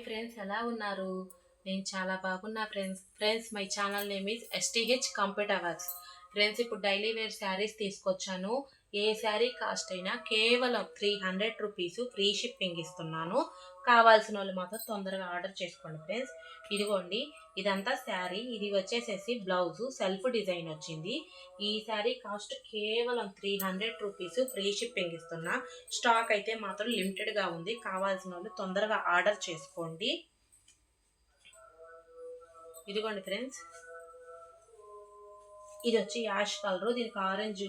Friends ఎలా ఉన్నారు? నేను చాలా బాగున్నా friends my channel name is STH computer works. Friends ఇప్పుడు డైలీ వేర్ శారీస్ తీసుకొచ్చాను. ఏ శారీ కాస్ట్ అయినా కేవలం 300 రూపీస్ ఫ్రీ షిప్పింగ్ ఇస్తున్నాను. కావాల్సిన వాళ్ళు మాత్రం తొందరగా ఆర్డర్ చేసుకోండి ఫ్రెండ్స్. ఇదిగోండి, ఇదంతా శారీ. ఇది వచ్చేసేసి బ్లౌజు సెల్ఫ్ డిజైన్ వచ్చింది. ఈ శారీ కాస్ట్ కేవలం 300 రూపీస్ ఫ్రీ షిప్పింగ్ ఇస్తున్నా. స్టాక్ అయితే మాత్రం లిమిటెడ్గా ఉంది. కావాల్సిన వాళ్ళు తొందరగా ఆర్డర్ చేసుకోండి. ఇదిగోండి ఫ్రెండ్స్, ఇది వచ్చి యాష్ కలర్, దీనికి ఆరెంజ్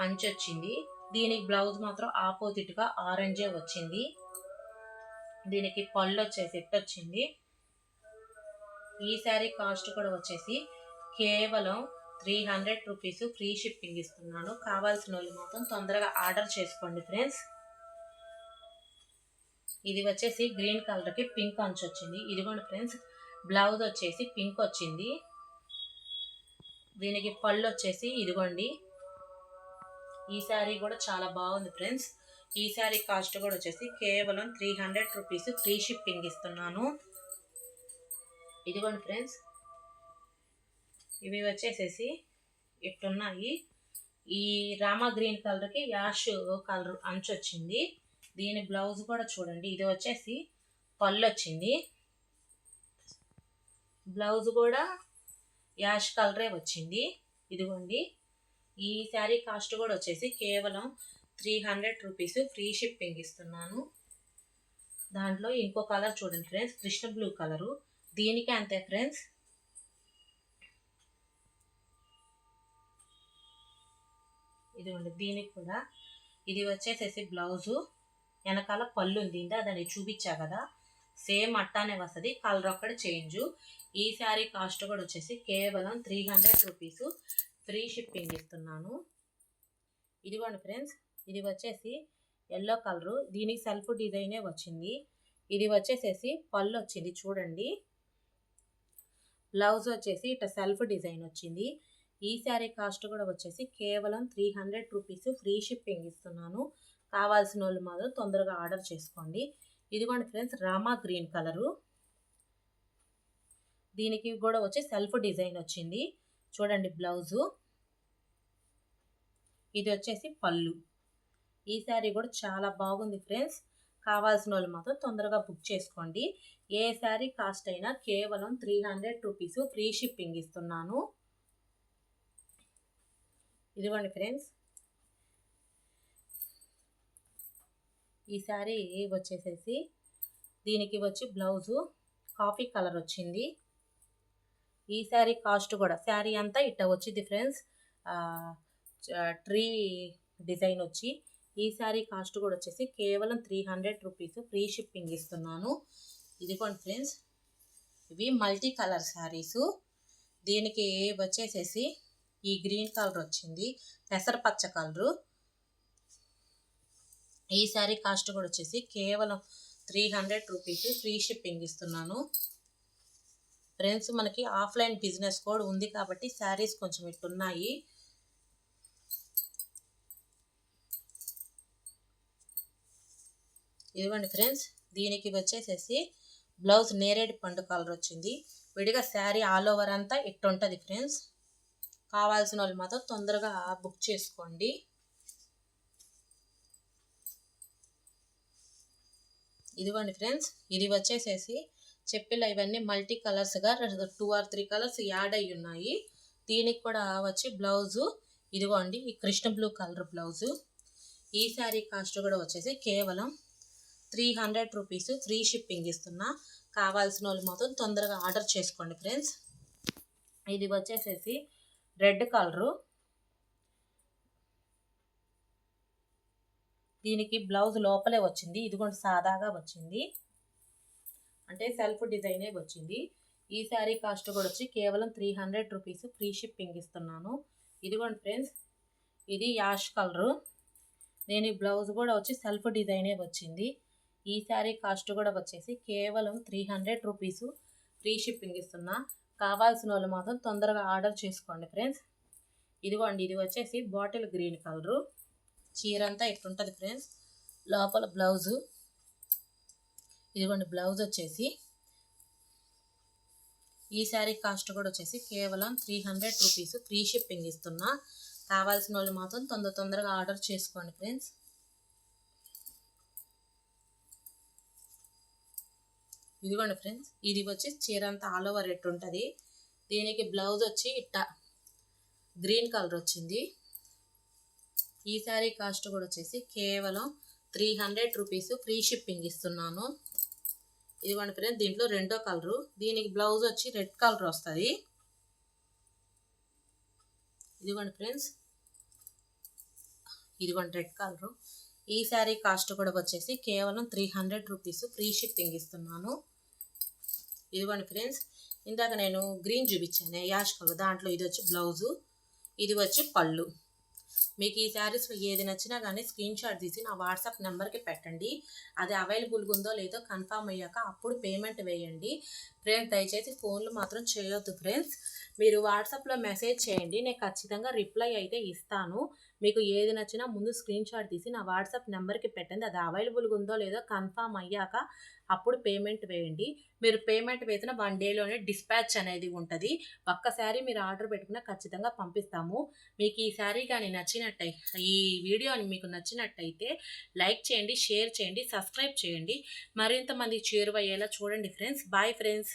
అంచు వచ్చింది. దీనికి బ్లౌజ్ మాత్రం ఆపోజిట్గా ఆరెంజే వచ్చింది. దీనికి పళ్ళు వచ్చేసి ఇట్ వచ్చింది. ఈ శారీ కాస్ట్ కూడా వచ్చేసి కేవలం 300 రూపీస్ ఫ్రీ షిప్పింగ్ ఇస్తున్నాను. కావాల్సిన వాళ్ళు మాత్రం తొందరగా ఆర్డర్ చేసుకోండి ఫ్రెండ్స్. ఇది వచ్చేసి గ్రీన్ కలర్కి పింక్ అంచు వచ్చింది. ఇదిగోండి ఫ్రెండ్స్, బ్లౌజ్ వచ్చేసి పింక్ వచ్చింది. దీనికి పళ్ళు వచ్చేసి ఇదిగోండి. ఈ శారీ కూడా చాలా బాగుంది ఫ్రెండ్స్. ఈ శారీ కాస్ట్ కూడా వచ్చేసి కేవలం 300 రూపీస్ ఫ్రీ షిప్పింగ్ ఇస్తున్నాను. ఇదిగోండి ఫ్రెండ్స్, ఇవి వచ్చేసేసి ఇట్టున్నాయి. ఈ రామా గ్రీన్ కలర్కి యాష్ కలర్ అంచు వచ్చింది. దీని బ్లౌజ్ కూడా చూడండి. ఇది వచ్చేసి పళ్ళు వచ్చింది. బ్లౌజ్ కూడా యాష్ కలరే వచ్చింది. ఇదిగోండి, ఈ శారీ కాస్ట్ కూడా వచ్చేసి కేవలం 300 రూపీస్ ఫ్రీ షిప్పింగ్ ఇస్తున్నాను. దాంట్లో ఇంకో కలర్ చూడండి ఫ్రెండ్స్, కృష్ణ బ్లూ కలరు. దీనికి అంతే ఫ్రెండ్స్. ఇదిగోండి, దీనికి కూడా ఇది వచ్చేసేసి బ్లౌజు, వెనకాల పళ్ళు ఉంది. దాన్ని చూపించా కదా, సేమ్ అట్టానే వస్తుంది, కలర్ ఒక్కటి చేంజ్. ఈ శారీ కాస్ట్ కూడా వచ్చేసి కేవలం 300 రూపీస్ ఫ్రీ షిప్పింగ్ ఇస్తున్నాను. ఇదిగోండి ఫ్రెండ్స్, ఇది వచ్చేసి ఎల్లో కలరు. దీనికి సెల్ఫ్ డిజైనే వచ్చింది. ఇది వచ్చేసేసి పళ్ళు వచ్చింది చూడండి. బ్లౌజ్ వచ్చేసి ఇట్లా సెల్ఫ్ డిజైన్ వచ్చింది. ఈ శారీ కాస్ట్ కూడా వచ్చేసి కేవలం 300 రూపీస్ ఫ్రీ షిప్పింగ్ ఇస్తున్నాను. కావాల్సిన వాళ్ళు మాత్రం తొందరగా ఆర్డర్ చేసుకోండి. ఇదిగోండి ఫ్రెండ్స్, రామా గ్రీన్ కలరు. దీనికి కూడా వచ్చి సెల్ఫ్ డిజైన్ వచ్చింది చూడండి బ్లౌజు. ఇది వచ్చేసి పళ్ళు. ఈ శారీ కూడా చాలా బాగుంది ఫ్రెండ్స్. కావాల్సిన వాళ్ళు మాత్రం తొందరగా బుక్ చేసుకోండి. ఏ శారీ కాస్ట్ అయినా కేవలం 300 రూపీస్ ఫ్రీ షిప్పింగ్ ఇస్తున్నాను. ఇదిగోండి ఫ్రెండ్స్, ఈ శారీ వచ్చేసేసి దీనికి వచ్చి బ్లౌజు కాఫీ కలర్ వచ్చింది. ఈ శారీ కాస్ట్ కూడా, శారీ అంతా ఇట్లా వచ్చింది ఫ్రెండ్స్, ట్రీ డిజైన్ వచ్చి. ఈ శారీ కాస్ట్ కూడా వచ్చేసి కేవలం 300 రూపీస్ ఫ్రీ షిప్పింగ్ ఇస్తున్నాను. ఇదిగోండి ఫ్రెండ్స్, ఇవి మల్టీ కలర్ శారీసు. దీనికి వచ్చేసేసి ఈ గ్రీన్ కలర్ వచ్చింది, పెసరపచ్చ కలరు. ఈ శారీ కాస్ట్ కూడా వచ్చేసి కేవలం 300 రూపీస్ ఫ్రీ షిప్పింగ్ ఇస్తున్నాను. ఫ్రెండ్స్, మనకి ఆఫ్లైన్ బిజినెస్ కూడా ఉంది కాబట్టి శారీస్ కొంచెం ఇట్టున్నాయి. ఇదిగోండి ఫ్రెండ్స్, దీనికి వచ్చేసేసి బ్లౌజ్ నేరేడు పండు కలర్ వచ్చింది. విడిగా శారీ ఆల్ ఓవర్ అంతా ఇట్టు ఉంటుంది ఫ్రెండ్స్. కావాల్సిన వాళ్ళు మాత్రం తొందరగా బుక్ చేసుకోండి. ఇదిగోండి ఫ్రెండ్స్, ఇది వచ్చేసేసి చెప్పిలా ఇవన్నీ మల్టీ కలర్స్గా 2 or 3 కలర్స్ యాడ్ అయ్యి ఉన్నాయి. దీనికి కూడా వచ్చి బ్లౌజు ఇదిగోండి, ఈ కృష్ణ బ్లూ కలర్ బ్లౌజు. ఈ శారీ కాస్ట్ కూడా వచ్చేసి కేవలం 300 రూపీస్ ఫ్రీ షిప్పింగ్ ఇస్తున్నా. కావాల్సిన వాళ్ళు మాత్రం తొందరగా ఆర్డర్ చేసుకోండి ఫ్రెండ్స్. ఇది వచ్చేసేసి రెడ్ కలరు. దీనికి బ్లౌజ్ లోపలే వచ్చింది. ఇదిగోండి, సాదాగా వచ్చింది, అంటే సెల్ఫ్ డిజైనే వచ్చింది. ఈ శారీ కాస్ట్ కూడా వచ్చి కేవలం 300 రూపీస్ ఫ్రీ షిప్పింగ్ ఇస్తున్నాను. ఇదిగోండి ఫ్రెండ్స్, ఇది యాష్ కలరు. నేను ఈ బ్లౌజ్ కూడా వచ్చి సెల్ఫ్ డిజైనే వచ్చింది. ఈ శారీ కాస్ట్ కూడా వచ్చేసి కేవలం 300 రూపీస్ ఫ్రీ షిప్పింగ్ ఇస్తున్నా. కావాల్సిన వాళ్ళు మాత్రం తొందరగా ఆర్డర్ చేసుకోండి ఫ్రెండ్స్. ఇదిగోండి, ఇది వచ్చేసి బాటిల్ గ్రీన్ కలరు. చీర అంతా ఇట్లుంటుంది ఫ్రెండ్స్. లోపల బ్లౌజు ఇదిగోండి బ్లౌజ్ వచ్చేసి ఈ శారీ కాస్ట్ కూడా వచ్చేసి కేవలం 300 రూపీస్, ఫ్రీ షిప్పింగ్ ఇస్తున్నా. కావాల్సిన వాళ్ళు మాత్రం తొందరగా ఆర్డర్ చేసుకోండి ఫ్రెండ్స్. ఇదిగోండి ఫ్రెండ్స్, ఇది వచ్చి చీర అంతా ఆల్ ఓవర్ ఎట్ ఉంటుంది. దీనికి బ్లౌజ్ వచ్చి ఇట్ట గ్రీన్ కలర్ వచ్చింది. ఈ శారీ కాస్ట్ కూడా వచ్చేసి కేవలం 300 రూపీస్, ఫ్రీ షిప్పింగ్ ఇస్తున్నాను. ఇదిగోండి ఫ్రెండ్స్, దీంట్లో రెండో కలరు. దీనికి బ్లౌజ్ వచ్చి రెడ్ కలర్ వస్తుంది. ఇదిగోండి ఫ్రెండ్స్, ఇదిగోండి రెడ్ కలరు. ఈ శారీ కాస్ట్ కూడా వచ్చేసి కేవలం 300 రూపీస్, ఫ్రీ షిప్పింగ్ ఇస్తున్నాను. ఇదిగోండి ఫ్రెండ్స్, ఇందాక నేను గ్రీన్ చూపించాను యాష్ కలర్, దాంట్లో ఇది వచ్చి బ్లౌజు, ఇది వచ్చి పళ్ళు. మీకు ఈ శారీస్లో ఏది నచ్చినా కానీ స్క్రీన్ షాట్ తీసి నా వాట్సాప్ నెంబర్కి పెట్టండి. అది అవైలబుల్గా ఉందో లేదో కన్ఫామ్ అయ్యాక అప్పుడు పేమెంట్ వేయండి. ఫ్రెండ్స్, దయచేసి ఫోన్లు మాత్రం చేయొద్దు ఫ్రెండ్స్. మీరు వాట్సాప్లో మెసేజ్ చేయండి, నేను ఖచ్చితంగా రిప్లై అయితే ఇస్తాను. మీకు ఏది నచ్చినా ముందు స్క్రీన్ షాట్ తీసి నా వాట్సాప్ నెంబర్కి పెట్టండి. అది అవైలబుల్గా ఉందో లేదో కన్ఫామ్ అయ్యాక అప్పుడు పేమెంట్ వేయండి. మీరు పేమెంట్ వేసిన 1 డేలోనే డిస్పాచ్ అనేది ఉంటుంది. ఒక్కసారి మీరు ఆర్డర్ పెట్టుకున్నా ఖచ్చితంగా పంపిస్తాము. మీకు ఈ శారీ కానీ ఈ వీడియోని మీకు నచ్చినట్టయితే లైక్ చేయండి, షేర్ చేయండి, సబ్స్క్రైబ్ చేయండి. మరింత మంది చేరువయ్యేలా చూడండి ఫ్రెండ్స్. Bye friends.